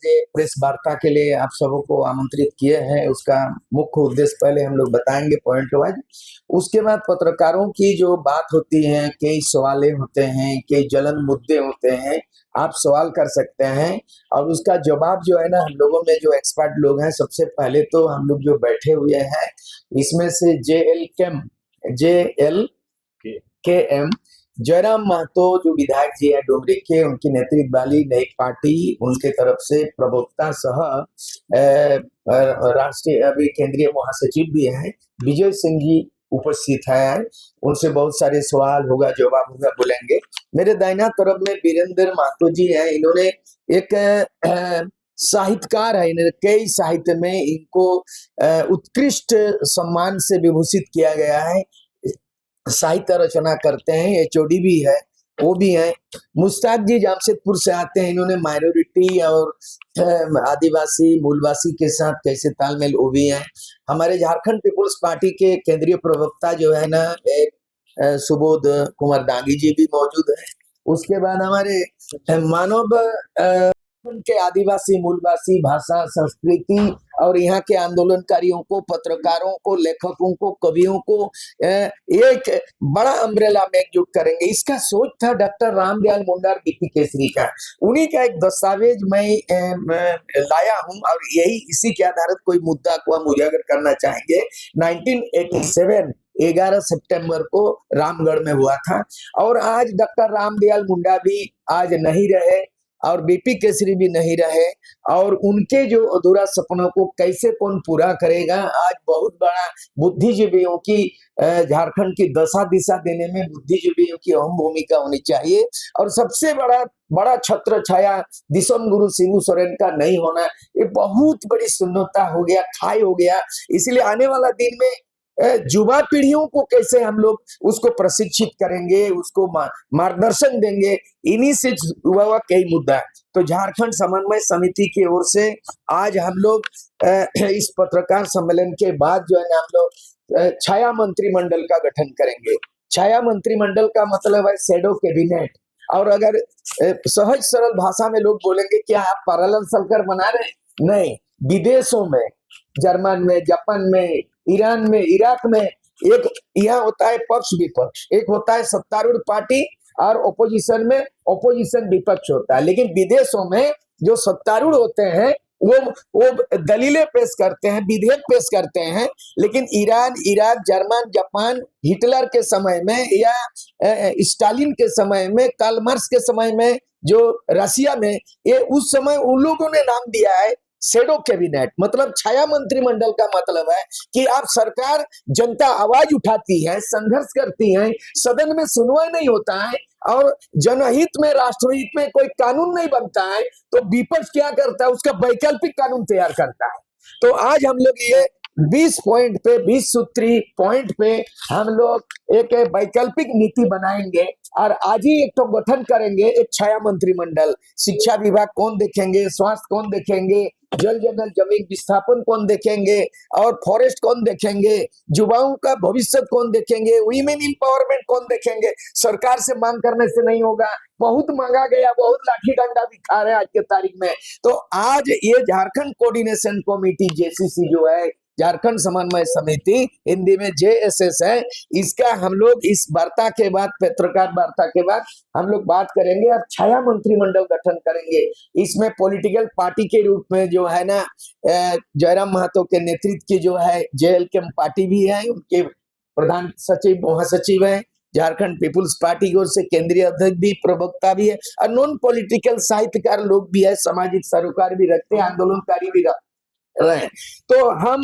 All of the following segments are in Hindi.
ये प्रेस वार्ता के लिए आप सबको आमंत्रित किए हैं, उसका मुख्य उद्देश्य पहले हम लोग बताएंगे पॉइंट वाइज। उसके बाद पत्रकारों की जो बात होती है, कई सवालें होते हैं, कई जलन मुद्दे होते हैं, आप सवाल कर सकते हैं और उसका जवाब जो है ना, हम लोगों में जो एक्सपर्ट लोग हैं, सबसे पहले तो हम लोग जो बैठे हुए हैं इसमें से JL KM जयराम महतो जो विधायक जी है डुमरी के, उनकी नेतृत्व वाली नई पार्टी, उनके तरफ से प्रवक्ता सह राष्ट्रीय अभी केंद्रीय महासचिव भी हैं विजय सिंह जी उपस्थित है। उनसे बहुत सारे सवाल होगा, जवाब होगा, बोलेंगे। मेरे दाहिना तरफ में वीरेंद्र महतो जी हैं। इन्होंने एक साहित्यकार है, इन्हें कई साहित्य में इनको उत्कृष्ट सम्मान से विभूषित किया गया है, साहित्य रचना करते हैं, HOD भी है, वो भी है। मुश्ताक जी जमशेदपुर से आते हैं, इन्होंने माइनॉरिटी और आदिवासी मूलवासी के साथ कैसे तालमेल, वो भी है। हमारे झारखंड पीपुल्स पार्टी के केंद्रीय प्रवक्ता जो है ना, सुबोध कुमार दांगी जी भी मौजूद है। उसके बाद हमारे मानव के आदिवासी मूलवासी भाषा संस्कृति और यहाँ के आंदोलनकारियों को, पत्रकारों को, लेखकों को, कवियों को एक बड़ा अम्ब्रेला में एकजुट करेंगे। इसका सोच था डॉक्टर रामदयाल मुंडा, BP केसरी का। उन्हीं का एक दस्तावेज मैं लाया हूं और यही इसी के आधारित कोई मुद्दा को हम उजागर करना चाहेंगे। 1987 11 सितंबर को रामगढ़ में हुआ था और आज डॉक्टर रामदयाल मुंडा भी आज नहीं रहे और BP केसरी भी नहीं रहे और उनके जो अधूरा सपनों को कैसे कौन पूरा करेगा। आज बहुत बड़ा बुद्धिजीवियों की, झारखंड की दशा दिशा देने में बुद्धिजीवियों की अहम भूमिका होनी चाहिए और सबसे बड़ा छत्र छाया दिसम गुरु शिबू सोरेन का नहीं होना, ये बहुत बड़ी शून्यता हो गया, खाई हो गया। इसलिए आने वाला दिन में युवा पीढ़ियों को कैसे हम लोग उसको प्रशिक्षित करेंगे, उसको मार्गदर्शन देंगे, इन्हीं से हुआ हुआ कई मुद्दा। तो झारखंड समन्वय समिति की ओर से आज हम लोग इस पत्रकार सम्मेलन के बाद जो है ना, हम लोग छाया मंत्रिमंडल का गठन करेंगे। छाया मंत्रिमंडल का मतलब है शैडो कैबिनेट। और अगर सहज सरल भाषा में लोग बोलेंगे क्या आप पैरेलल सरकार बना रहे हैं? नहीं, विदेशों में, जर्मन में, जापान में, ईरान में, इराक में एक यह होता है पक्ष विपक्ष, एक होता है सत्तारूढ़ पार्टी और ओपोजिशन में ओपोजिशन विपक्ष होता है। लेकिन विदेशों में जो सत्तारूढ़ होते हैं वो दलीलें पेश करते हैं, विधेयक पेश करते हैं। लेकिन Iran, Iraq, German, Japan, Hitler के समय में या स्टालिन के समय में, कार्ल मार्क्स के समय में, जो रशिया में, ये उस समय उन लोगों ने नाम दिया है शैडो कैबिनेट। मतलब छाया मंत्रिमंडल का मतलब है कि आप सरकार, जनता आवाज उठाती है, संघर्ष करती है, सदन में सुनवाई नहीं होता है और जनहित में, राष्ट्रहित में कोई कानून नहीं बनता है, तो विपक्ष क्या करता है? उसका वैकल्पिक कानून तैयार करता है। तो आज हम लोग ये 20 पॉइंट पे, 20 सूत्री पॉइंट पे हम लोग एक वैकल्पिक नीति बनाएंगे और आज ही एक तो गठन करेंगे, एक छाया मंत्रिमंडल। शिक्षा विभाग कौन देखेंगे, स्वास्थ्य कौन देखेंगे, जल जंगल जमीन विस्थापन कौन देखेंगे और फॉरेस्ट कौन देखेंगे, युवाओं का भविष्य कौन देखेंगे, वीमेन एम्पावरमेंट कौन देखेंगे। सरकार से मांग करने से नहीं होगा, बहुत मांगा गया, बहुत लाठी डंडा भी खा रहे हैं आज के तारीख में। तो आज ये झारखंड कोऑर्डिनेशन कमेटी JCC जो है, झारखंड समन्वय समिति, हिंदी में JSS है, इसका हम लोग इस वार्ता के बाद, पत्रकार वार्ता के बाद हम लोग बात करेंगे और छाया मंत्रिमंडल गठन करेंगे। इसमें पॉलिटिकल पार्टी के रूप में जो है ना, जयराम महतो के नेतृत्व की जो है JLK पार्टी भी है, उनके प्रधान सचिव, महासचिव है, झारखंड पीपुल्स पार्टी की ओर से केंद्रीय अध्यक्ष भी, प्रवक्ता भी है और नॉन पॉलिटिकल साहित्यकार लोग भी है, सामाजिक सरोकार भी रखते हैं, आंदोलनकारी भी रहे। तो हम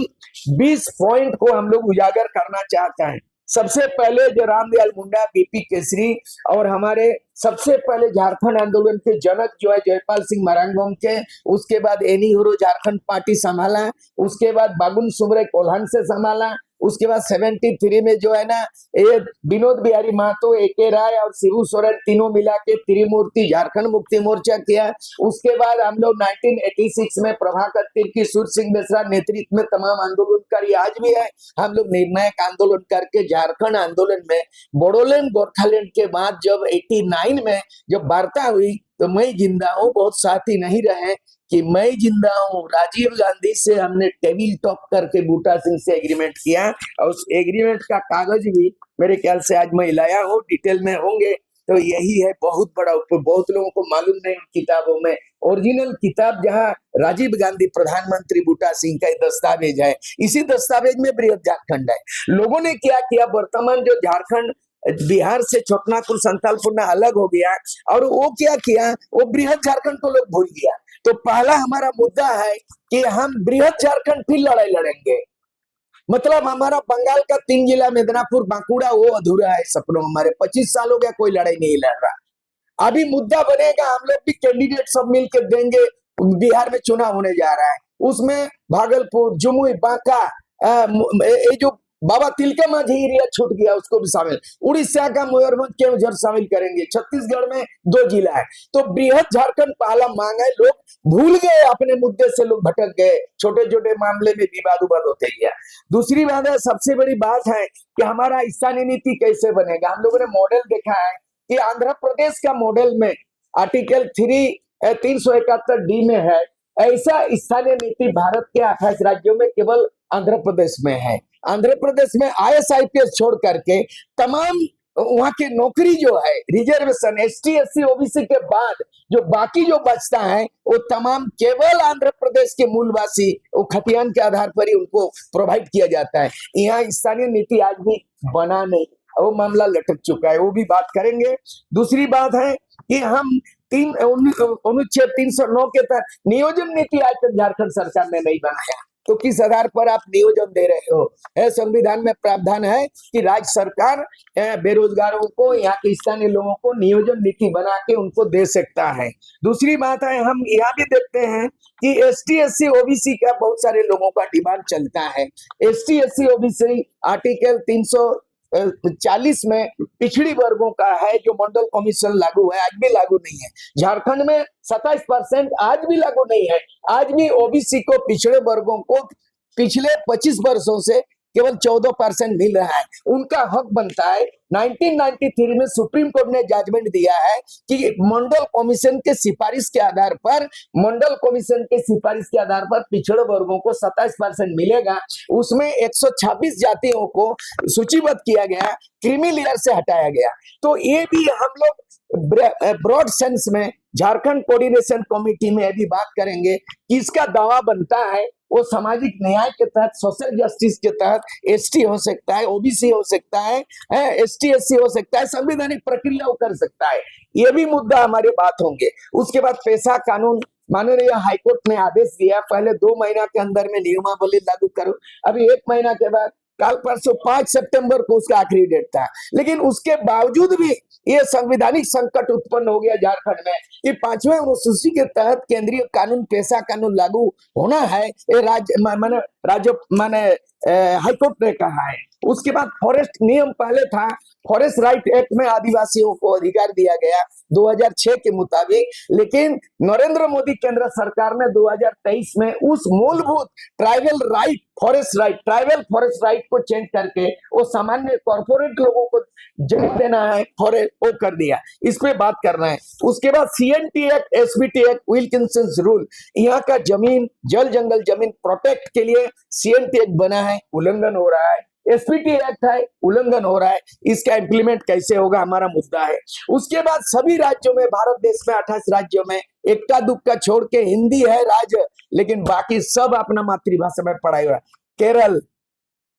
20 पॉइंट को हम लोग उजागर करना चाहते हैं। सबसे पहले जो रामदयाल मुंडा, BP केसरी और हमारे सबसे पहले झारखंड आंदोलन के जनक जो है जयपाल सिंह मरांगबम के, उसके बाद एनी हुरो झारखंड पार्टी संभाला, उसके बाद बागुन सुमरे कोल्हान से संभाला, उसके बाद 73 में जो है ना, ये विनोद बिहारी महतो, AK राय और शिबू सोरेन तीनों मिला के त्रिमूर्ति झारखंड मुक्ति मोर्चा किया। उसके बाद हम लोग 1986 में प्रभाकर तिर्की, सूर सिंह बेसरा नेतृत्व में तमाम आंदोलनकारी आज भी है, हम लोग निर्णायक आंदोलन करके झारखंड आंदोलन में बोडोलैंड गोरखालैंड के बाद जब 89 में जब वार्ता हुई तो मैं जिंदा हूँ बहुत साथी नहीं रहे कि मैं जिंदा हूँ। राजीव गांधी से हमने टेबल टॉक करके बूटा सिंह से एग्रीमेंट किया और उस एग्रीमेंट का कागज भी मेरे ख्याल से आज मैं लाया हूँ, डिटेल में होंगे। तो यही है बहुत बड़ा, बहुत लोगों को मालूम नहीं किताबों में ओरिजिनल किताब जहाँ राजीव गांधी प्रधानमंत्री बूटा सिंह का दस्तावेज है, इसी दस्तावेज में बृहद झारखंड है। लोगों ने क्या किया, वर्तमान जो झारखंड बिहार से छोटनागपुर संथालपुर में अलग हो गया और वो क्या किया, वो बृहद झारखंड को लोग भूल गया। तो पहला हमारा मुद्दा है कि हम बृहद झारखंड फिर लड़ाई लड़ेंगे। मतलब हमारा बंगाल का 3 जिला मिदनापुर बांकुड़ा वो अधूरा है सपनों हमारे, 25 साल हो गया कोई लड़ाई नहीं लड़ रहा। अभी मुद्दा बनेगा, हम लोग भी कैंडिडेट सब मिलकर देंगे। बिहार में चुनाव होने जा रहा है, उसमें भागलपुर, जमुई, बांका, ये जो बाबा तिलका मांझी एरिया छूट गया उसको भी शामिल, उड़ीसा का मयूरभंज केवंझर शामिल करेंगे, छत्तीसगढ़ में 2 जिला है। तो बृहद झारखंड पहला मांग है, लोग भूल गए अपने मुद्दे से, लोग भटक गए, छोटे छोटे मामले में विवाद उवाद होते गया। दूसरी बात है, सबसे बड़ी बात है कि हमारा स्थानीय नीति कैसे बनेगा। हम लोगों ने मॉडल देखा है कि आंध्र प्रदेश का मॉडल में आर्टिकल 371D में है, ऐसा स्थानीय नीति भारत के 28 राज्यों में केवल आंध्र प्रदेश में है। आंध्र प्रदेश में IAS IPS छोड़ करके तमाम वहां की नौकरी जो है रिजर्वेशन ST SC OBC के बाद जो बाकी जो बचता है वो तमाम केवल आंध्र प्रदेश के मूलवासी वो खतियान के आधार पर ही उनको प्रोवाइड किया जाता है। यहाँ स्थानीय नीति आज भी बना नहीं, वो मामला लटक चुका है, वो भी बात करेंगे। दूसरी बात है कि हम अनुच्छेद 309 के तहत नियोजन नीति आज तक झारखंड सरकार ने नहीं बनाया, तो किस आधार पर आप नियोजन दे रहे हो। संविधान में प्रावधान है कि राज्य सरकार बेरोजगारों को, यहाँ के स्थानीय लोगों को नियोजन नीति बना के उनको दे सकता है। दूसरी बात है, हम यहाँ भी देखते हैं कि ST SC OBC का बहुत सारे लोगों का डिमांड चलता है। ST SC OBC आर्टिकल 340 में पिछड़ी वर्गों का है जो मंडल कमीशन लागू है, आज भी लागू नहीं है। झारखंड में 27% आज भी लागू नहीं है। आज भी OBC को, पिछड़े वर्गों को पिछले 25 वर्षों से केवल 14% मिल रहा है, उनका हक बनता है। 1993 में सुप्रीम कोर्ट ने जजमेंट दिया है कि मंडल कमीशन के सिफारिश के आधार पर, पिछड़े वर्गों को 27% मिलेगा। उसमें 126 जातियों को सूचीबद्ध किया गया, क्रीमी लेयर से हटाया गया। तो ये भी हम लोग ब्रॉड सेंस में झारखंड कोऑर्डिनेशन कमेटी में अभी बात करेंगे कि इसका दावा बनता है वो सामाजिक न्याय के तहत, सोशल जस्टिस के तहत ST हो सकता है, OBC हो सकता है, ST SC हो सकता है, संवैधानिक प्रक्रिया वो कर सकता है। ये भी मुद्दा हमारे बात होंगे। उसके बाद पेशा कानून, माननीय हाईकोर्ट ने आदेश दिया पहले 2 महीना के अंदर में नियमावली लागू करो, अभी 1 महीना के बाद, कल परसों 5 सितंबर को उसका आखिरी डेट था। लेकिन उसके बावजूद भी ये संवैधानिक संकट उत्पन्न हो गया झारखंड में कि 5वें अनुसूची के तहत केंद्रीय कानून, पेशा कानून लागू होना है, ये राज्य हाईकोर्ट ने कहा है। उसके बाद फॉरेस्ट नियम पहले था, फॉरेस्ट राइट एक्ट में आदिवासियों को अधिकार दिया गया 2006 के मुताबिक, लेकिन नरेंद्र मोदी केंद्र सरकार ने 2023 में उस मूलभूत ट्राइबल फॉरेस्ट राइट को चेंज करके वो सामान्य कॉर्पोरेट लोगों को जमीन देना है, फॉरेस्ट वो कर दिया। इस पे बात करना है। उसके बाद CNT act, SBT act, Wilkinson rule, यहाँ का जमीन, जल जंगल जमीन प्रोटेक्ट के लिए CNT एक्ट बना है, उल्लंघन हो रहा है। SBT एक्ट है, उल्लंघन हो रहा है, इसका इंप्लीमेंट कैसे होगा हमारा मुद्दा है। उसके बाद सभी राज्यों में, भारत देश में 28 राज्यों में एक्का दुक्का छोड़ के हिंदी है राज्य, लेकिन बाकी सब अपना मातृभाषा में पढ़ाई हो रहा है। केरल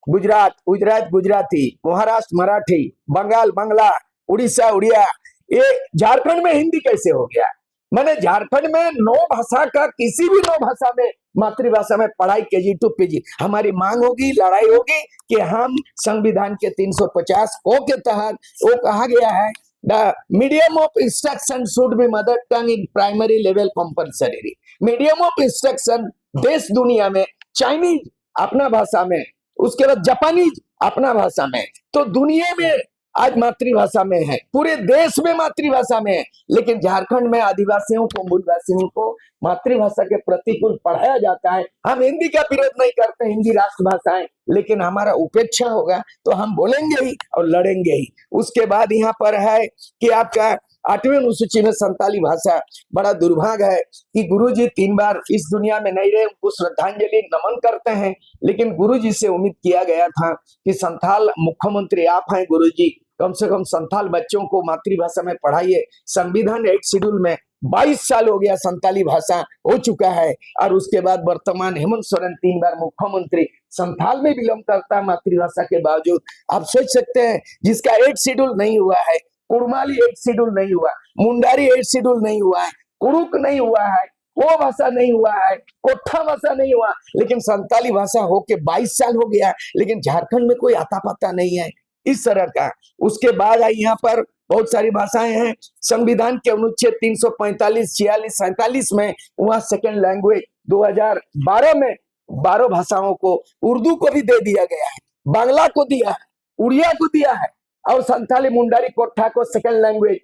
गुजरात गुजराती, महाराष्ट्र मराठी, बंगाल बांग्ला, उड़ीसा उड़िया, ये झारखंड में हिंदी कैसे हो गया। मैंने झारखंड में 9 भाषा का, किसी भी 9 भाषा में मातृभाषा में पढ़ाई KG to PG। हमारी मांग होगी, लड़ाई होगी कि हम संविधान के 350 के तहत वो कहा गया है the medium of instruction should be mother tongue in primary level compulsory. Medium of instruction देश दुनिया में, चाइनीज अपना भाषा में, उसके बाद जापानीज अपना भाषा में, तो दुनिया में आज मातृभाषा में है, पूरे देश में मातृभाषा में है। लेकिन झारखंड में आदिवासियों को, मूलवासियों को मातृभाषा के प्रतिकूल पढ़ाया जाता है। हम हिंदी का विरोध नहीं करते, हिंदी राष्ट्रभाषा है, लेकिन हमारा उपेक्षा होगा तो हम बोलेंगे ही और लड़ेंगे ही। उसके बाद यहाँ पर है कि आपका 8वीं अनुसूची में संताली भाषा। बड़ा दुर्भाग्य है कि गुरुजी 3 बार इस दुनिया में नहीं रहे, उनको श्रद्धांजलि नमन करते हैं, लेकिन गुरुजी से उम्मीद किया गया था कि संथाल मुख्यमंत्री आप हैं गुरुजी, कम से कम संथाल बच्चों को मातृभाषा में पढ़ाइए। संविधान 8 शेड्यूल में 22 साल हो गया संताली भाषा हो चुका है, और उसके बाद वर्तमान हेमंत सोरेन 3 बार मुख्यमंत्री संथाल में विलंब करता है मातृभाषा के बावजूद। आप सोच सकते हैं, जिसका 8 शेड्यूल नहीं हुआ है, कुड़माली 8 शेड्यूल नहीं हुआ, मुंडारी 8 शेड्यूल नहीं हुआ है, कुरुक नहीं हुआ है, वो भाषा नहीं हुआ है, कोठा भाषा नहीं हुआ, लेकिन संताली भाषा होके 22 साल हो गया, लेकिन झारखंड में कोई आता पता नहीं है इस तरह का। उसके बाद आई यहाँ पर बहुत सारी भाषाएं हैं। संविधान के अनुच्छेद 345, 46, 47 में वहां सेकेंड लैंग्वेज 2012 में 12 भाषाओं को, उर्दू को भी दे दिया गया है, बांग्ला को दिया है, उड़िया को दिया है, और संथाली मुंडारी कोठा को सेकेंड लैंग्वेज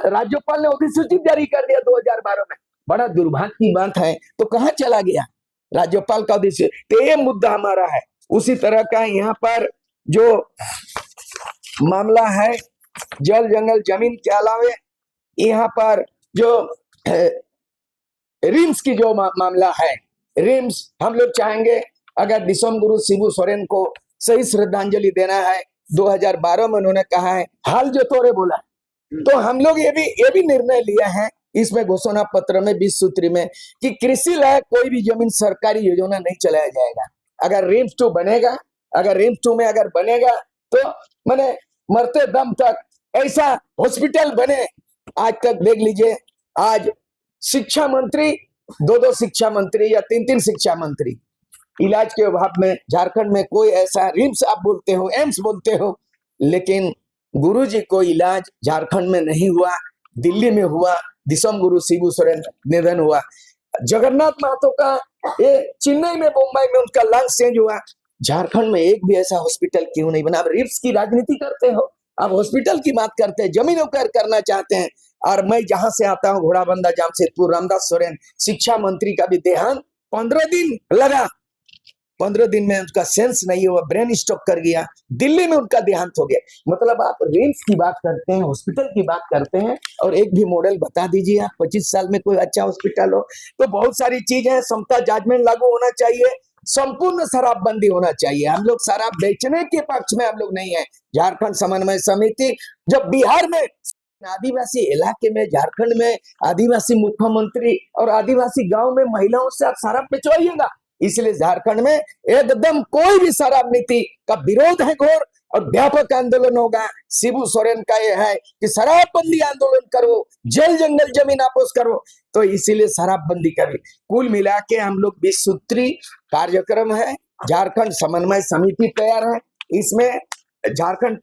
राज्यपाल ने अधिसूचित जारी कर दिया 2012 में। बड़ा दुर्भाग्य की बात है। तो कहाँ चला गया राज्यपाल का अधिसूचित? तो ये मुद्दा हमारा है। उसी तरह का यहाँ पर जो मामला है जल जंगल जमीन के अलावे यहाँ पर जो रिम्स की जो मामला है, रिम्स हम लोग चाहेंगे, अगर दिसोम गुरु शिबू सोरेन को सही श्रद्धांजलि देना है, 2012 में उन्होंने कहा है हाल जो तोरे बोला, तो हम लोग ये भी निर्णय लिया है इसमें घोषणा पत्र में 20 सूत्री में कि कृषि लायक कोई भी जमीन सरकारी योजना नहीं चलाया जाएगा। अगर रिम्स 2 बनेगा, अगर रिम्स 2 में अगर बनेगा तो मैंने मरते दम तक ऐसा हॉस्पिटल बने। आज तक देख लीजिए, आज शिक्षा मंत्री 2 शिक्षा मंत्री या 3 शिक्षा मंत्री, इलाज के अभाव में झारखंड में कोई ऐसा रिम्स आप बोलते हो, एम्स बोलते हो, लेकिन गुरुजी को इलाज झारखंड में नहीं हुआ, दिल्ली में हुआ। दिसोम गुरु शिबू सोरेन निधन हुआ। जगन्नाथ महतो का ये चेन्नई में, मुंबई में उनका लंग्स चेंज हुआ। झारखंड में एक भी ऐसा हॉस्पिटल क्यों नहीं बना? आप रिम्स की राजनीति करते हो, आप हॉस्पिटल की बात करते हैं, जमीनों कर करना चाहते हैं। और मैं जहां से आता हूँ घोड़ाबंदा जामशेदपुर, रामदास सोरेन शिक्षा मंत्री का भी देहांत 15 दिन लगा, 15 दिन में उनका सेंस नहीं हुआ, ब्रेन स्ट्रोक कर गया, दिल्ली में उनका देहांत हो गया। मतलब आप रिम्स की बात करते हैं, हॉस्पिटल की बात करते हैं, और एक भी मॉडल बता दीजिए आप 25 साल में कोई अच्छा हॉस्पिटल हो। तो बहुत सारी चीज है, समता जजमेंट लागू होना चाहिए, संपूर्ण शराबबंदी होना चाहिए। हम लोग शराब बेचने के पक्ष में हम लोग नहीं है। झारखंड समन्वय समिति, जब बिहार में आदिवासी इलाके में, झारखंड में आदिवासी मुख्यमंत्री और आदिवासी गांव में महिलाओं से आप शराब बेचवाइएगा, इसलिए झारखंड में एकदम कोई भी शराब नीति का विरोध है घोर, और व्यापक आंदोलन होगा। शिबू सोरेन का यह है कि शराबबंदी आंदोलन करो, जल जंगल जमीन आपस करो, तो इसीलिए शराबबंदी करें। कुल मिला के हम लोग 20 सूत्री कार्यक्रम है, झारखंड समन्वय समिति तैयार है। इसमें झारखंड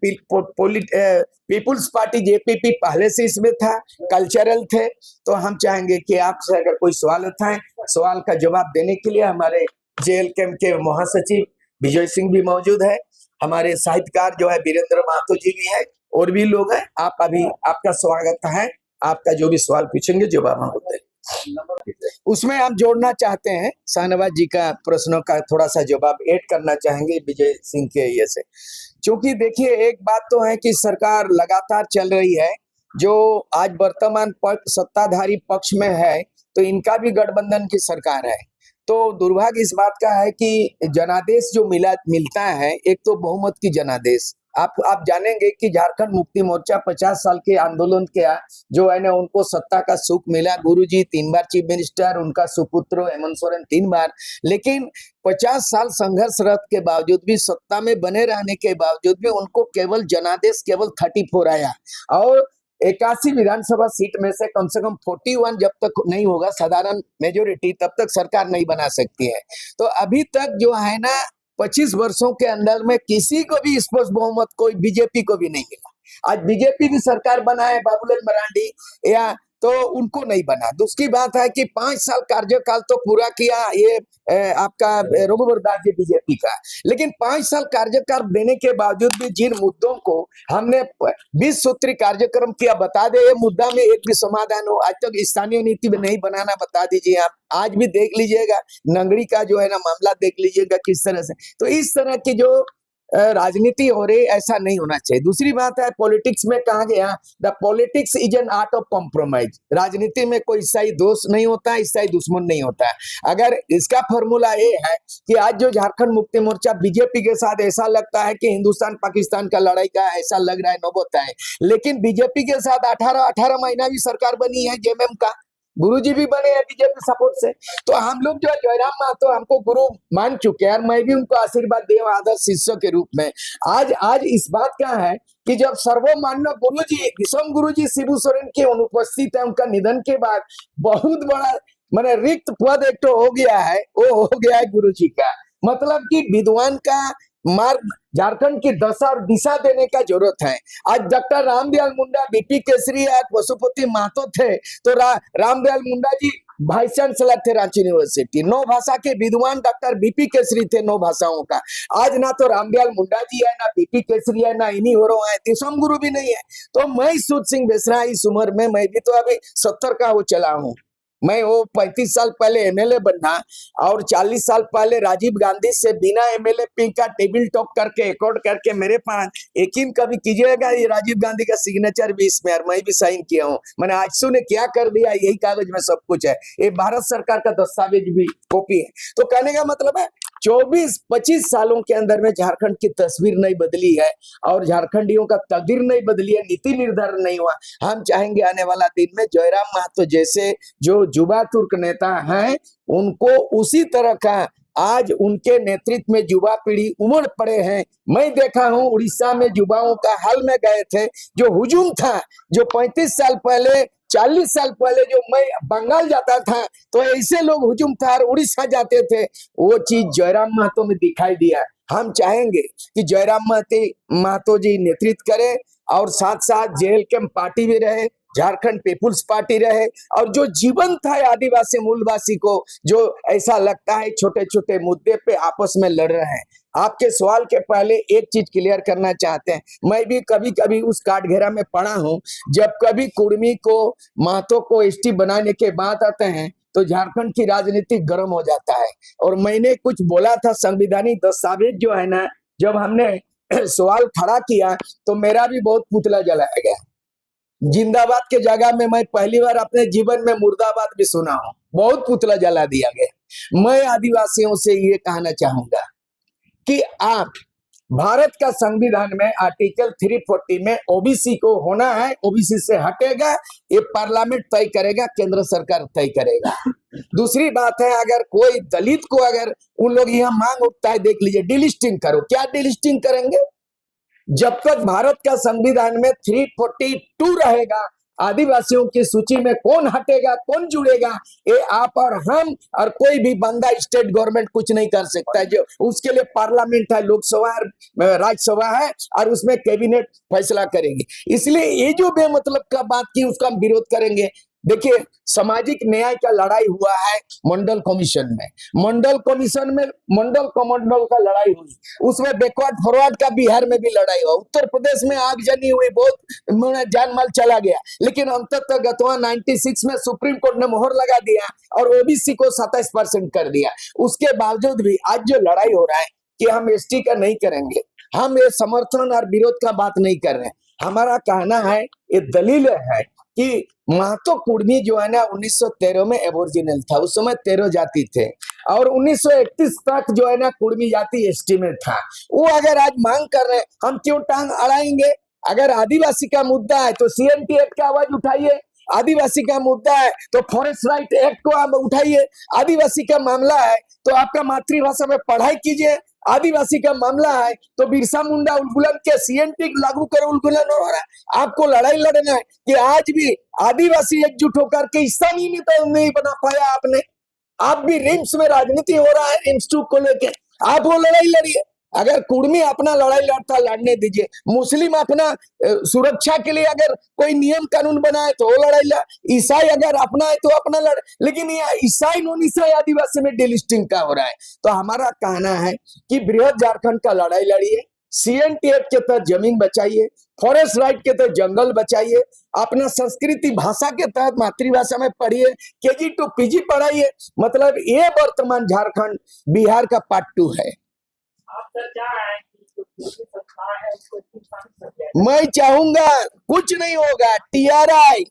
पीपुल्स पार्टी जेपीपी पहले से इसमें था, कल्चरल थे। तो हम चाहेंगे कि आपसे अगर कोई सवाल उठाएं, सवाल का जवाब देने के लिए हमारे जेएलकेएम के महासचिव विजय सिंह भी मौजूद है, हमारे साहित्यकार जो है वीरेंद्र महतो जी भी है, और भी लोग हैं। आप अभी आपका स्वागत है, आपका जो भी सवाल पूछेंगे जवाब हम देंगे। उसमें आप जोड़ना चाहते हैं शाहनवाज जी का प्रश्नों का थोड़ा सा जवाब ऐड करना चाहेंगे विजय सिंह के ये से, क्योंकि देखिए एक बात तो है कि सरकार लगातार चल रही है, जो आज वर्तमान पक्ष सत्ताधारी पक्ष में है, तो इनका भी गठबंधन की सरकार है। तो दुर्भाग्य इस बात का है कि जनादेश जो मिलता है, एक तो बहुमत की जनादेश, आप जानेंगे कि झारखंड मुक्ति मोर्चा 50 साल के आंदोलन किया, जो है ना उनको सत्ता का सुख मिला। गुरुजी 3 बार चीफ मिनिस्टर, उनका सुपुत्र हेमंत सोरेन 3 बार, लेकिन 50 साल संघर्षरत के बावजूद भी, सत्ता में बने रहने के बावजूद भी उनको केवल जनादेश केवल 34 आया, और 81 विधानसभा सीट में से कम 41 जब तक नहीं होगा साधारण मेजोरिटी, तब तक सरकार नहीं बना सकती है। तो अभी तक जो है ना 25 वर्षों के अंदर में किसी को भी स्पष्ट बहुमत कोई बीजेपी को भी नहीं मिला। आज बीजेपी भी सरकार बनाए, बाबूलाल मरांडी या तो उनको नहीं बना। दूसरी बात है कि 5 साल कार्यकाल तो पूरा किया ये आपका रघुवर दास जी बीजेपी का, लेकिन 5 साल कार्यकाल देने के बावजूद भी जिन मुद्दों को हमने 20 सूत्री कार्यक्रम किया, बता दे ये मुद्दा में एक भी समाधान हो आज तक स्थानीय नीति में नहीं बनाना, बता दीजिए आप। आज भी देख लीजिएगा नंगड़ी का जो है ना मामला देख लीजिएगा किस तरह से। तो इस तरह की जो राजनीति हो रही, ऐसा नहीं होना चाहिए। दूसरी बात है पॉलिटिक्स में कहा गया the politics is an art of compromise. राजनीति में कोई ईसाई दोस्त नहीं होता है, ईसाई दुश्मन नहीं होता है। अगर इसका फॉर्मूला ये है कि आज जो झारखंड मुक्ति मोर्चा बीजेपी के साथ ऐसा लगता है कि हिंदुस्तान पाकिस्तान का लड़ाई का ऐसा लग रहा है नौबत है, लेकिन बीजेपी के साथ 18 महीना भी सरकार बनी है जेएमएम का, गुरुजी भी बने हैं बीजेपी सपोर्ट से। तो हम लोग जो है जयराम महतो हमको गुरु मान चुके हैं और मैं भी उनको आशीर्वाद दे आदर्श शिष्य के रूप में। आज इस बात का है कि जब सर्वमान्य गुरुजी विषम गुरुजी शिबू सोरेन के अनुपस्थित है, उनका निधन के बाद बहुत बड़ा मैंने रिक्त पद एक तो हो गया है, वो हो गया है गुरुजी का। मतलब कि विद्वान का मार्ग झारखंड की दशा और दिशा देने का जरूरत है। आज डॉक्टर रामदयाल मुंडा बीपी केसरी आज पशुपति महतो थे, तो रामदयाल मुंडा जी वाइस चांसलर थे रांची यूनिवर्सिटी। 9 भाषा के विद्वान डॉक्टर बीपी केसरी थे, 9 भाषाओं का। आज ना तो रामदयाल मुंडा जी है, ना बीपी केसरी है, ना इन्हीं हो रहा है, दिसम गुरु भी नहीं है। तो मैं सूद सिंह बेसरा इस उम्र में, मैं भी तो अभी 70 का हो चला हूँ। मैं वो 35 साल पहले एमएलए बनना और 40 साल पहले राजीव गांधी से बिना एमएलए पी का टेबल टॉक करके रिकॉर्ड करके मेरे पास, यकीन कभी कीजिएगा ये राजीव गांधी का सिग्नेचर भी इसमें और मैं भी साइन किया हूँ। मैंने आजसू ने क्या कर दिया, यही कागज में सब कुछ है। ये भारत सरकार का दस्तावेज भी कॉपी है। तो कहने का मतलब है 24-25 सालों के अंदर में झारखंड की तस्वीर नहीं बदली है और झारखंडियों का तकदीर नहीं बदली है, नीति निर्धारण नहीं हुआ। हम चाहेंगे आने वाला दिन में जयराम महतो जैसे जो युवा तुर्क नेता हैं उनको उसी तरह का, आज उनके नेतृत्व में युवा पीढ़ी उमड़ पड़े हैं। मैं देखा हूं उड़ीसा में युवाओं का हाल में गए थे, जो हुजूम था, जो 35 साल पहले 40 साल पहले जो मैं बंगाल जाता था तो ऐसे लोग हुजूम था और उड़ीसा जाते थे, वो चीज जयराम महतो में दिखाई दिया। हम चाहेंगे कि जयराम महतो जी नेतृत्व करें और साथ साथ जेएलके पार्टी भी रहे, झारखंड पीपुल्स पार्टी रहे, और जो जीवन था आदिवासी मूलवासी को, जो ऐसा लगता है छोटे छोटे मुद्दे पे आपस में लड़ रहे हैं। आपके सवाल के पहले एक चीज क्लियर करना चाहते हैं, मैं भी कभी कभी उस काटघेरा में पड़ा हूं, जब कभी कुर्मी को महतो को एसटी बनाने के बात आते हैं तो झारखंड की राजनीति गर्म हो जाता है। और मैंने कुछ बोला था, संवैधानिक दस्तावेज जो है ना, जब हमने सवाल खड़ा किया तो मेरा भी बहुत पुतला जलाया गया। जिंदाबाद के जगह में मैं पहली बार अपने जीवन में मुर्दाबाद भी सुना हूं, बहुत पुतला जला दिया गया। मैं आदिवासियों से ये कहना चाहूंगा कि आप भारत का संविधान में आर्टिकल 340 में ओबीसी को होना है, ओबीसी से हटेगा, ये पार्लियामेंट तय करेगा, केंद्र सरकार तय करेगा। दूसरी बात है, अगर कोई दलित को अगर उन लोग यहाँ मांग उठता है, देख लीजिए डिलिस्टिंग करो, क्या डिलिस्टिंग करेंगे? जब तक भारत का संविधान में 342 रहेगा, आदिवासियों की सूची में कौन हटेगा कौन जुड़ेगा, ये आप और हम और कोई भी बंदा स्टेट गवर्नमेंट कुछ नहीं कर सकता है। जो उसके लिए पार्लियामेंट है, लोकसभा राज्यसभा है और उसमें कैबिनेट फैसला करेगी। इसलिए ये जो बेमतलब का बात की उसका हम विरोध करेंगे। देखिए सामाजिक न्याय का लड़ाई हुआ है मंडल कमीशन में, मंडल कमंडल का लड़ाई हुई, उसमें बैकवर्ड फॉरवर्ड का बिहार में भी लड़ाई हुआ, उत्तर प्रदेश में आगजनी हुई, बहुत जान माल चला गया, लेकिन अंततः गतवा 96 में सुप्रीम कोर्ट ने मोहर लगा दिया और ओबीसी को 27% कर दिया। उसके बावजूद भी आज जो लड़ाई हो रहा है कि हम एसटी का नहीं करेंगे, हम ये समर्थन और विरोध का बात नहीं कर रहे हैं। हमारा कहना है, ये दलील है कि महतो कुर्मी जो है ना 1913 में एबोरिजिनल था, उस समय 13 जाति थे और 1931 तक जो है ना कुर्मी जाति एसटी में था। वो अगर आज मांग कर रहे हैं, हम क्यों टांग अड़ाएंगे? अगर आदिवासी का मुद्दा है तो सीएनटी एक्ट की आवाज उठाइए, आदिवासी का मुद्दा है तो फॉरेस्ट राइट एक्ट को आप उठाइए, आदिवासी का मामला है तो आपका मातृभाषा में पढ़ाई कीजिए, आदिवासी का मामला है तो बिरसा मुंडा उल्गुलन के सीएनटी लागू करो, उल्गुलन हो रहा है। आपको लड़ाई लड़ना है कि आज भी आदिवासी एकजुट होकर के स्थानीय नेता नहीं बना पाया आपने। आप भी रिम्स में राजनीति हो रहा है, रिम्स 2 को लेके आप वो लड़ाई लड़िए। अगर कुर्मी अपना लड़ाई लड़ता लड़ने दीजिए, मुस्लिम अपना सुरक्षा के लिए अगर कोई नियम कानून बनाए तो वो लड़ाई लड़, ईसाई अगर अपना है तो अपना लड़, लेकिन ये ईसाई नॉन ईसाई आदिवासी में डिलिस्टिंग का हो रहा है। तो हमारा कहना है कि बृहद झारखंड का लड़ाई लड़िए, CNT एक्ट के तहत जमीन बचाइए, फॉरेस्ट राइट के तहत जंगल बचाइए, अपना संस्कृति भाषा के तहत मातृभाषा में पढ़िए, KG to PG पढ़ाइए। मतलब ये वर्तमान झारखंड बिहार का पार्ट 2 है। मैं चाहूंगा कुछ नहीं होगा, TRI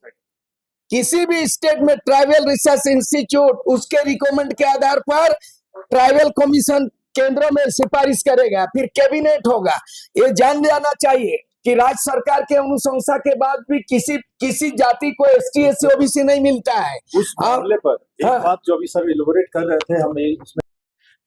किसी भी स्टेट में ट्राइबल रिसर्च इंस्टीट्यूट उसके रिकमेंड के आधार पर ट्राइबल कमीशन केंद्रों में सिफारिश करेगा, फिर कैबिनेट होगा। ये जान जाना चाहिए कि राज्य सरकार के अनुशंसा के बाद भी किसी जाति को ST SC OBC नहीं मिलता है। उस मामले पर एक बात जो अभी सर इलैबोरेट कर रहे थे, हमें इसमें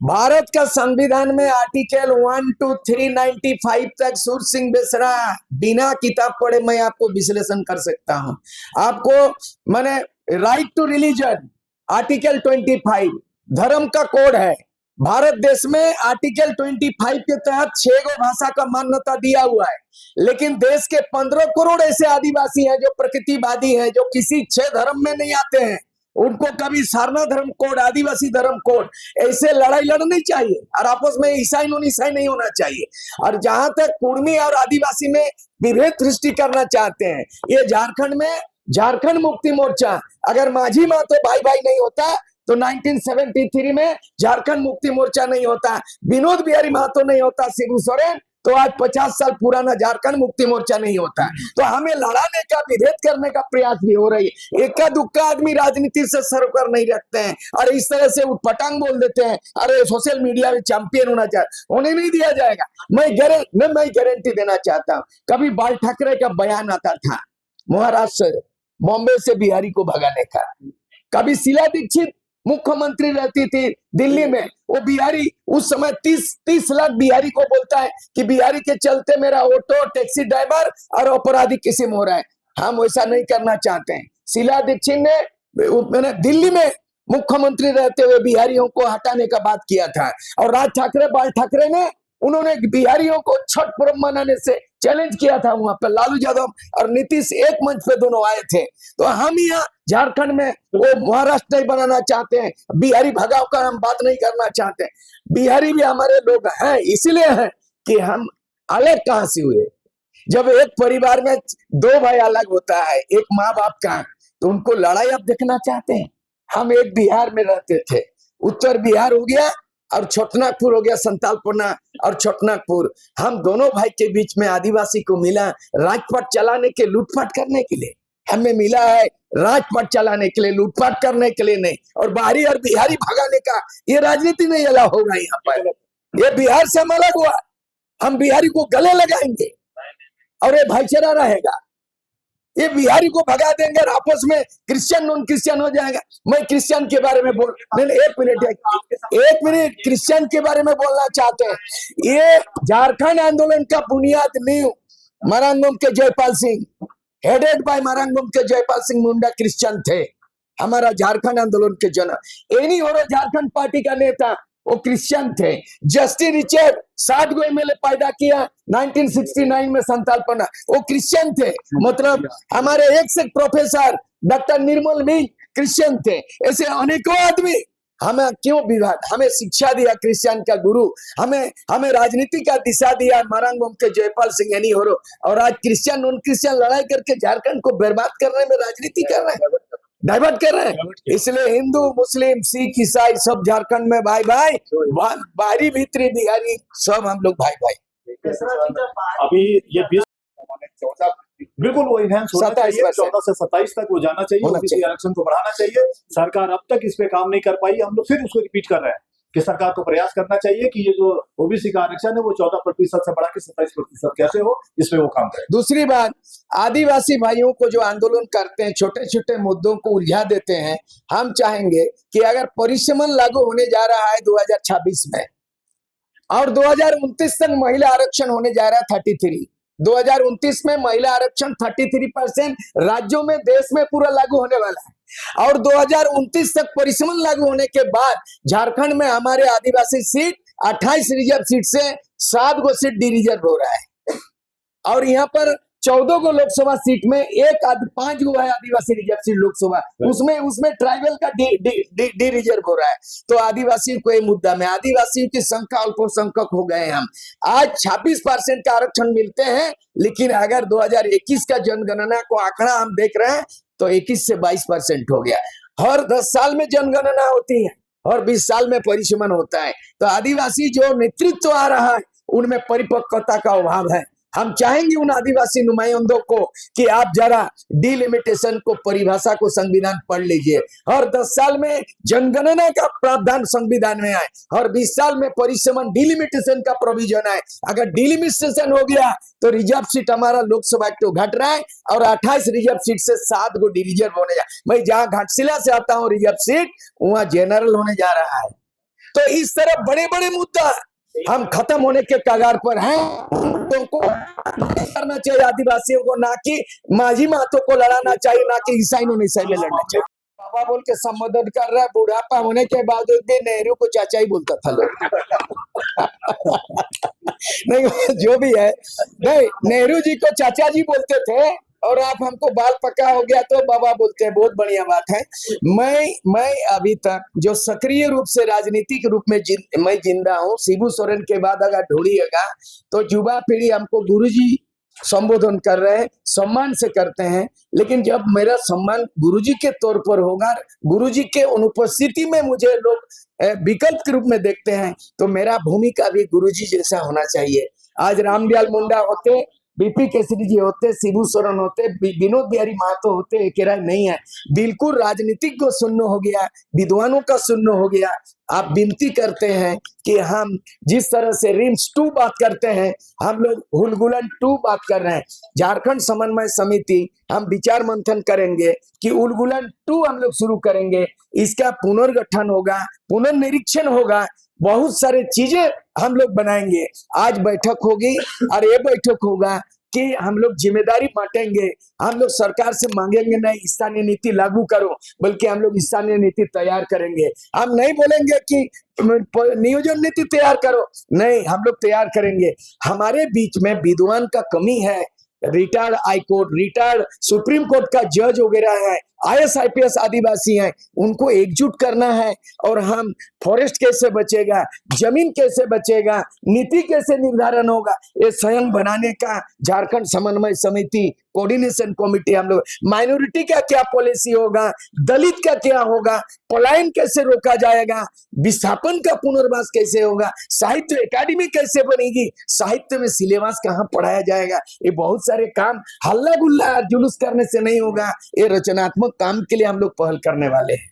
भारत का संविधान में आर्टिकल 1 to 395 तक सूर सिंह बेसरा बिना किताब पढ़े मैं आपको विश्लेषण कर सकता हूं। आपको मैंने राइट टू रिलीजन आर्टिकल 25 धर्म का कोड है। भारत देश में आर्टिकल 25 के तहत 6 गो भाषा का मान्यता दिया हुआ है, लेकिन देश के 15 करोड़ ऐसे आदिवासी हैं जो प्रकृतिवादी हैं, जो किसी 6 धर्म में नहीं आते हैं। उनको कभी सारना धर्म कोड, आदिवासी धर्म कोड, ऐसे लड़ाई लड़नी चाहिए और आपस में ईसाई नॉन ईसाई नहीं होना चाहिए। और जहां तक कुर्मी और आदिवासी में विभेद सृष्टि करना चाहते हैं, ये झारखंड में झारखंड मुक्ति मोर्चा अगर माझी महतो भाई भाई नहीं होता तो 1973 में झारखंड मुक्ति मोर्चा नहीं होता, विनोद बिहारी महतो नहीं होता, शिबू सोरेन, तो आज 50 साल पुराना झारखंड मुक्ति मोर्चा नहीं होता। तो हमें लड़ाने का, विभेद करने का प्रयास भी हो रही है। एका दुक्का आदमी राजनीति से सरोकार नहीं रखते हैं और इस तरह से उठपटांग बोल देते हैं, अरे सोशल मीडिया में चैंपियन होना चाहिए, होने नहीं दिया जाएगा। मैं गारंटी देना चाहता हूँ। कभी बाल ठाकरे का बयान आता था महाराष्ट्र से, बॉम्बे से बिहारी को भगाने का, कभी शीला दीक्षित मुख्यमंत्री रहती थी दिल्ली में, वो बिहारी उस समय 30 लाख बिहारी को बोलता है कि बिहारी के चलते मेरा ऑटो, टैक्सी ड्राइवर और अपराधी किस्म हो रहा है। हम वैसा नहीं करना चाहते हैं। शीला दीक्षित ने मैंने दिल्ली में मुख्यमंत्री रहते हुए बिहारियों को हटाने का बात किया था, और राज ठाकरे, बाल ठाकरे ने उन्होंने बिहारियों को छठ पर्व मनाने से चैलेंज किया था। वहां पर लालू यादव और नीतीश एक मंच पे दोनों आए थे। तो हम यहाँ झारखंड में वो महाराष्ट्र नहीं बनाना चाहते हैं, बिहारी भगाव का हम बात नहीं करना चाहते। बिहारी भी हमारे लोग हैं, इसलिए हैं कि हम अलग कहां से हुए। जब एक परिवार में 2 भाई अलग होता है, एक माँ बाप का, तो उनको लड़ाई आप देखना चाहते हैं। हम एक बिहार में रहते थे, उत्तर बिहार हो गया और छोटनागपुर हो गया, संतालपना और छोटनागपुर। हम दोनों भाई के बीच में आदिवासी को मिला राजपाट चलाने के, लूटपाट करने के लिए। हमें मिला है राजपाट चलाने के लिए, लूटपाट करने के लिए नहीं। और बाहरी और बिहारी भगाने का ये राजनीति नहीं अलाउ होगा यहाँ पर। ये बिहार से हम अलग हुआ, हम बिहारी को गले लगाएंगे और ये भाईचारा रहेगा। ये बिहारी को भगा देंगे और आपस में क्रिश्चियन नॉन क्रिश्चियन हो जाएगा। मैं क्रिश्चियन के बारे में बोल, नहीं एक मिनट क्रिश्चियन के बारे में बोलना चाहते हैं। ये झारखंड आंदोलन का बुनियाद नींव मरांगम के जयपाल सिंह, हेडेड बाय मरांगम के जयपाल सिंह मुंडा क्रिश्चियन थे। हमारा झारखंड आंदोलन के जनक एनी होरो झारखंड पार्टी का नेता वो क्रिश्चियन थे। जस्टिस रिचर्ड 60 गो MLA पैदा किया 1969 में संतालपना, वो क्रिश्चियन थे। मतलब हमारे एक से प्रोफेसर डॉक्टर निर्मल मिंज क्रिश्चियन थे। ऐसे अनेकों आदमी। हमें क्यों विवाद, हमें शिक्षा दिया क्रिश्चियन का गुरु, हमें राजनीति का दिशा दिया मरांगम के जयपाल सिंह एनी होरो, और आज क्रिश्चियन नॉन क्रिश्चियन लड़ाई करके झारखंड को बर्बाद करने में राजनीति कर रहे हैं, डाइवर्ट कर रहे हैं। इसलिए हिंदू, मुस्लिम, सिख, ईसाई सब झारखंड में भाई भाई, बाहरी भीतरी बिहारी सब हम लोग भाई भाई। अभी ये 14 बिल्कुल वो इनहैंस होना चाहिए, 14 से 27 तक वो जाना चाहिए, आरक्षण को बढ़ाना चाहिए। सरकार अब तक इस पे काम नहीं कर पाई। हम लोग फिर उसको रिपीट कर रहे हैं कि सरकार को प्रयास करना चाहिए कि ये जो ओबीसी का आरक्षण है वो 14% से बढ़ा के 27% कैसे हो, इस पे वो काम करे। दूसरी बात, आदिवासी भाइयों को जो आंदोलन करते हैं, छोटे छोटे मुद्दों को उलझा देते हैं। हम चाहेंगे कि अगर परिसमन लागू होने जा रहा है 2026 में और 2029 तक महिला आरक्षण होने जा रहा है 33, 2029 में महिला आरक्षण 33% राज्यों में, देश में पूरा लागू होने वाला है। और 2029 तक परिसमन लागू होने के बाद झारखंड में हमारे आदिवासी सीट 28 रिजर्व सीट से 7 गो सीट डी रिजर्व हो रहा है और यहाँ पर 14 गो लोकसभा सीट में 5 गो है आदिवासी रिजर्व सीट लोकसभा, उसमें ट्राइबल का डी रिजर्व हो रहा है। तो आदिवासियों को ये मुद्दा में आदिवासियों की संख्या अल्पसंख्यक हो गए हम। आज 26% का आरक्षण मिलते हैं, लेकिन अगर 2021 का जनगणना को आंकड़ा हम देख रहे हैं तो 21 से 22% हो गया। हर 10 साल में जनगणना होती है और 20 साल में परिसीमन होता है। तो आदिवासी जो नेतृत्व आ रहा है उनमें परिपक्वता का अभाव है। हम चाहेंगे उन आदिवासी नुमाइंदों को कि आप जरा डिलिमिटेशन को, परिभाषा को संविधान पढ़ लीजिए। हर 10 साल में जनगणना का प्रावधान संविधान में आए, हर 20 साल में परिसीमन डिलिमिटेशन का प्रोविजन आए। अगर डिलिमिटेशन हो गया तो रिजर्व सीट हमारा लोकसभा तो घट रहा है और 28 रिजर्व सीट से 7 गो डी रिजर्व होने जा। मैं जहां घाटशिला से आता हूं रिजर्व सीट, वहां जनरल होने जा रहा है। तो इस तरह बड़े बड़े मुद्दा हम खत्म होने के कगार पर हैं। तो को करना चाहिए आदिवासियों को, ना कि माझी मातों को लड़ाना चाहिए, ना कि ईसाई में लड़ना चाहिए। बाबा बोल के संबोधन कर रहा है, बुढ़ापा होने के बावजूद भी नेहरू को चाचा ही बोलता था लोग। नहीं जो भी है, नहीं नेहरू जी को चाचा जी बोलते थे और आप हमको बाल पका हो गया तो बाबा बोलते हैं, बहुत बढ़िया बात है। मैं अभी तक जो सक्रिय रूप से राजनीतिक रूप में मैं जिंदा हूँ, शिबू सोरेन के बाद अगर ढूंढिएगा तो युवा पीढ़ी हमको गुरुजी संबोधन कर रहे हैं, सम्मान से करते हैं। लेकिन जब मेरा सम्मान गुरुजी के तौर पर होगा, गुरुजी के अनुपस्थिति में मुझे लोग विकल्प के रूप में देखते हैं, तो मेरा भूमिका भी गुरुजी जैसा होना चाहिए। आज रामदयाल मुंडा होते, बीपी केसरी जी होते, शिबू सोरेन होते, विनोद बिहारी महतो होते, एक राय नहीं है। बिल्कुल राजनीतिक को शून्य हो गया, विद्वानों का शून्य हो गया। आप विनती करते हैं कि हम जिस तरह से रिम्स 2 बात करते हैं, हम लोग हुलगुलन 2 बात कर रहे हैं। झारखंड समन्वय समिति हम विचार मंथन करेंगे कि उलगुलन 2 हम लोग शुरू करेंगे। इसका पुनर्गठन होगा, पुनर्निरीक्षण होगा, बहुत सारे चीजें हम लोग बनाएंगे। आज बैठक होगी और ये बैठक होगा कि हम लोग जिम्मेदारी बांटेंगे। हम लोग सरकार से मांगेंगे नहीं स्थानीय नीति लागू करो, बल्कि हम लोग स्थानीय नीति तैयार करेंगे। हम नहीं बोलेंगे कि नियोजन नीति तैयार करो, नहीं, हम लोग तैयार करेंगे। हमारे बीच में विद्वान का कमी है, retired high court, retired supreme court का जज वगैरह है, IAS IPS आदिवासी हैं, उनको एकजुट करना है। और हम फॉरेस्ट कैसे बचेगा, जमीन कैसे बचेगा, नीति कैसे निर्धारण होगा, ये स्वयं बनाने का झारखंड समन्वय समिति कोऑर्डिनेशन कमेटी हम लोग। माइनॉरिटी का क्या पॉलिसी होगा, दलित का क्या होगा, पलायन कैसे रोका जाएगा, विस्थापन का पुनर्वास कैसे होगा, साहित्य एकेडमी कैसे बनेगी, साहित्य में सिलेबस कहाँ पढ़ाया जाएगा, ये बहुत सारे काम हल्ला गुल्ला जुलूस करने से नहीं होगा। ये रचनात्मक काम के लिए हम लोग पहल करने वाले हैं।